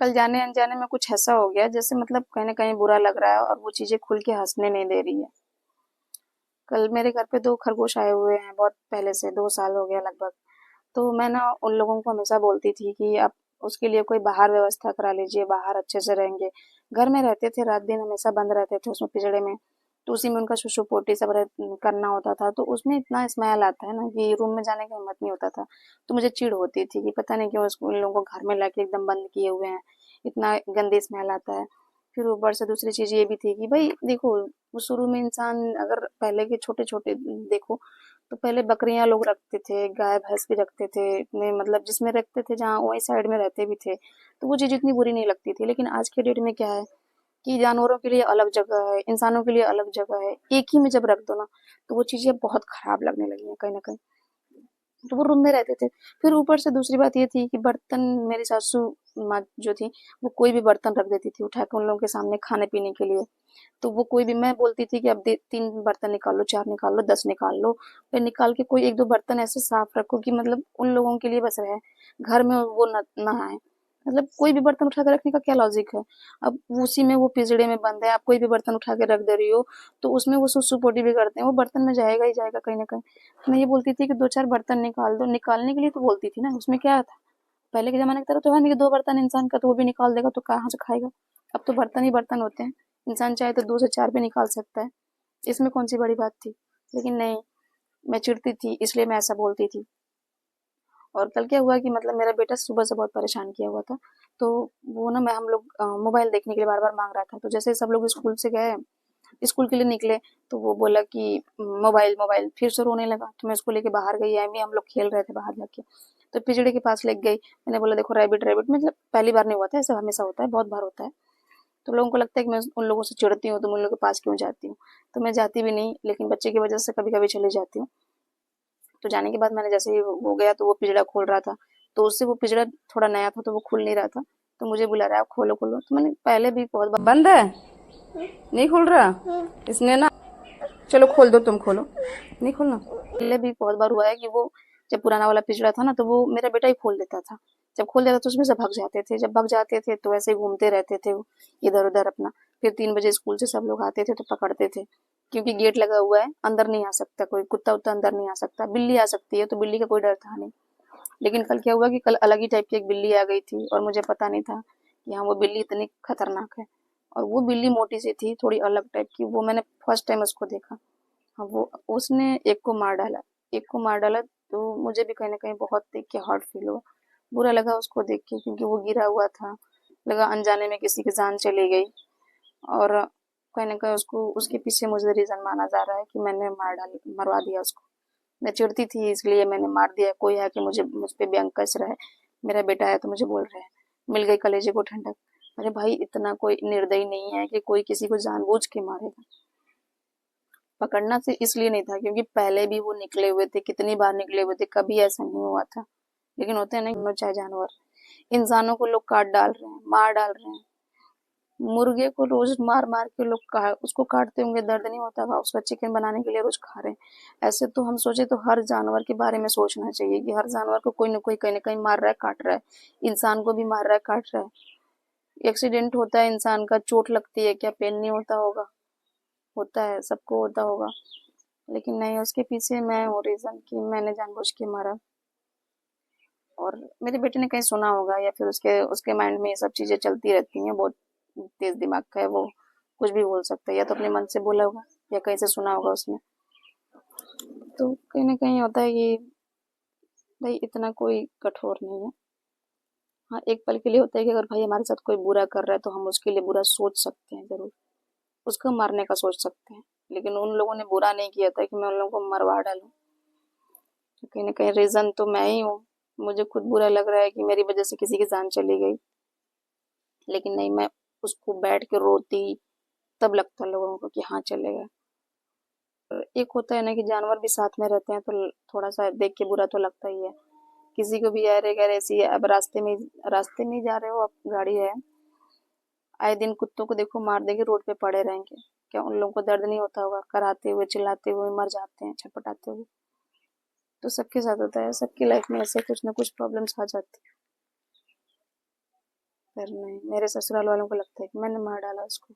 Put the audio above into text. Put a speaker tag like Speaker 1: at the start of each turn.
Speaker 1: कल जाने अनजाने में कुछ ऐसा हो गया जैसे मतलब कहीं न कहीं बुरा लग रहा है और वो चीज़ें खुल के हँसने नहीं दे रही है। कल मेरे घर पे 2 खरगोश आए हुए हैं बहुत पहले से, 2 साल हो गया लगभग। तो मैं ना उन लोगों को हमेशा बोलती थी कि आप उसके लिए कोई बाहर व्यवस्था करा लीजिए, बाहर अच्छे से रहेंगे। घर में रहते थे, रात-दिन हमेशा बंद रहते थे उसमें पिंजड़े में, तो उसी में उनका सुसु-पोटी सब करना होता था, तो उसमें इतना स्मेल आता है ना कि रूम में जाने का हिम्मत नहीं होता था। तो मुझे चिढ़ होती थी कि पता नहीं क्यों उन लोगों को घर में लाके एकदम बंद किए हुए हैं, इतना गंदी स्मेल आता है। फिर ऊपर से दूसरी चीज़ ये भी थी कि भई देखो, वो शुरू में इंसान अगर पहले के छोटे-छोटे देखो, तो पहले बकरियां लोग रखते थे, गाय भैंस भी रखते थे, इतने मतलब जिसमें रखते थे जहाँ वही साइड में रहते भी थे, तो वो चीज़ इतनी बुरी नहीं लगती थी। लेकिन आज के डेट में क्या है कि जानवरों के लिए अलग जगह है, इंसानों के लिए अलग जगह है, एक ही में जब रख दो ना, तो वो चीज़ें बहुत खराब लगने लगी हैं कहीं न कहीं। तो वो रूम में रहते थे। फिर ऊपर से दूसरी बात ये थी कि बर्तन मेरी सासू माँ जो थी, वो कोई भी बर्तन रख देती थी उठा के उन लोगों के सामने खाने-पीने के लिए। तो वो कोई भी मैं बोलती थी कि अब 3 बर्तन निकाल लो, 4 निकाल लो, 10 निकाल लो। फिर निकाल के कोई 1-2 बर्तन ऐसे साफ रखो कि मतलब उन लोगों के लिए बस रहे। घर में वो ना आए। मतलब कोई भी बर्तन उठा के रखने का क्या लॉजिक है? अब उसी में वो पिंजड़े में बंद है, आप कोई भी बर्तन उठा के रख दे रही हो, तो उसमें वो सुसु-पोटी भी करते हैं, वो बर्तन में जाएगा ही जाएगा कहीं न कहीं। मैं ये बोलती थी कि 2-4 बर्तन निकाल दो, निकालने के लिए तो बोलती थी ना, उसमें क्या था? पहले के ज़माने की तरह तो है नहीं कि 2 बर्तन इंसान का तो वो भी निकाल देगा तो कहाँ से खाएगा? अब तो बर्तन ही बर्तन होते हैं। इंसान चाहे तो 2 से 4 भी निकाल सकता है। इसमें कौन-सी बड़ी बात थी? लेकिन नहीं, मैं चिढ़ती थी इसलिए मैं ऐसा बोलती थी। और कल क्या हुआ कि मतलब मेरा बेटा सुबह से बहुत परेशान किया हुआ था। तो वो ना मैं हम लोग मोबाइल देखने के लिए बार-बार माँग रहा था। तो जैसे सब लोग स्कूल से गए, स्कूल के लिए निकले, तो वो बोला कि मोबाइल, मोबाइल, फिर से रोने लगा। तो मैं उसको लेके बाहर गई, एमी हम लोग खेल रहे थे बाहर जाके। तो पिंजड़े के पास लेके गई। मैंने बोला देखो रैबिट, रैबिट मतलब पहली बार नहीं हुआ था, ऐसा हमेशा होता है, बहुत बार होता है। तो लोगों को लगता है कि मैं उन लोगों से चिढ़ती हूँ, तो मैं उन लोगों के पास क्यों जाती हूँ। तो मैं जाती भी नहीं, लेकिन बच्चे की वजह से कभी-कभी चली जाती हूँ। तो जाने के बाद मैंने जैसे ही वो गया तो वो पिंजड़ा खोल रहा था। तो उससे वो पिंजड़ा थोड़ा नया था तो वो खुल नहीं रहा था। तो मुझे बुला रहा है, "आप खोलो, खोलो।" तो मैंने पहले भी बहुत बार बंद है? नहीं खुल रहा? इसने ना चलो खोल दो, तुम खोलो। नहीं खोलना? पहले भी बहुत बार हुआ है कि वो जब पुराना वाला पिंजड़ा था ना तो वो मेरा बेटा ही खोल देता था। जब खोल देता तो उसमें से भाग जाते थे। जब भाग जाते थे तो ऐसे ही घूमते रहते थे वो इधर-उधर अपना। फिर 3 बजे स्कूल से सब लोग आते थे तो पकड़ते थे। क्योंकि गेट लगा हुआ है, अंदर नहीं आ सकता कोई, कुत्ता-वुत्ता अंदर नहीं आ सकता। बिल्ली आ सकती है तो बिल्ली का कोई डर था नहीं। लेकिन कल क्या हुआ कि कल अलग ही टाइप की एक बिल्ली आ गई थी और मुझे पता नहीं था कि हाँ वो बिल्ली इतनी खतरनाक है। और वो बिल्ली मोटी सी थी, थोड़ी अलग टाइप की, वो मैंने फर्स्ट टाइम उसको देखा। हाँ, वो उसने एक को मार डाला, एक को मार डाला तो मुझे भी कहीं न कहीं बहुत देख के हर्ट फील हुआ। बुरा लगा उसको देख के क्योंकि वो गिरा हुआ था, लगा अनजाने में किसी की जान चली गई और कहीं न कहीं उसको उसके पीछे मुझे रीज़न माना जा रहा है कि मैंने मरवा दिया उसको। मैं चिढ़ती थी इसलिए मैंने मार दिया, कोई है कि मुझ पे व्यंग कस रहा है, मेरा बेटा है तो मुझे बोल रहे हैं, मिल गई कलेजे को ठंडक। अरे भाई इतना कोई निर्दयी नहीं है कि कोई किसी को जानबूझ के मारेगा। पकड़ना से इसलिए नहीं था क्योंकि पहले भी वो निकले हुए थे, कितनी बार निकले हुए थे, कभी ऐसा नहीं हुआ था। लेकिन होते हैं ना दोनों चाहे जानवर, इंसानों को लोग काट डाल रहे हैं, मार डाल रहे हैं। मुर्गे को रोज मार मार के लोग उसको काटते होंगे, दर्द नहीं होता होगा, उसका चिकन बनाने के लिए रोज खा रहे हैं। ऐसे तो हम सोचे तो हर जानवर के बारे में सोचना चाहिए कि हर जानवर को कोई न कोई कहीं न कहीं मार रहा है, काट रहा है। इंसान को भी मार रहा है, काट रहा है। एक्सीडेंट होता है इंसान का, चोट लगती है, क्या पेन नहीं होता होगा? होता है, सबको होता होगा। लेकिन नहीं, उसके पीछे मैं हूँ रीज़न कि मैंने जानबूझ के मारा। और मेरे बेटे ने कहीं सुना होगा या फिर उसके उसके माइंड में ये सब चीज़ें चलती रहती हैं, बहुत तेज़ दिमाग का है वो, कुछ भी बोल सकता है या तो अपने मन से बोला होगा या कहीं से सुना होगा उसने। तो कहीं न कहीं होता है कि भाई इतना कोई कठोर नहीं है। हाँ, एक पल के लिए होता है कि अगर भाई हमारे साथ कोई बुरा कर रहा है तो हम उसके लिए बुरा सोच सकते हैं ज़रूर, उसको मारने का सोच सकते हैं। लेकिन उन लोगों ने बुरा नहीं किया था कि मैं उन लोगों को मरवा डालूँ। तो कहीं न कहीं रीज़न तो मैं ही हूँ। मुझे खुद बुरा लग रहा है कि मेरी वज़ह से किसी की जान चली गई। लेकिन नहीं, मैं उसको बैठ के रोती, तब लगता लोगों को कि हाँ चलेगा। एक होता है ना कि जानवर भी साथ में रहते हैं तो थोड़ा-सा देख के बुरा तो लगता ही है। किसी को भी अरे अगर ऐसी अब रास्ते में ही जा रहे हो, आप गाड़ी है, आए दिन कुत्तों को देखो मार देंगे, रोड पे पड़े रहेंगे। क्या उन लोगों को दर्द नहीं होता होगा? कराते हुए, चिल्लाते हुए मर जाते हैं, छटपटाते हुए। तो सबके साथ होता है, सबकी लाइफ में ऐसे कुछ ना कुछ प्रॉब्लम्स आ जाती हैं। पर नहीं, मेरे ससुराल वालों को लगता है कि मैंने मार डाला उसको।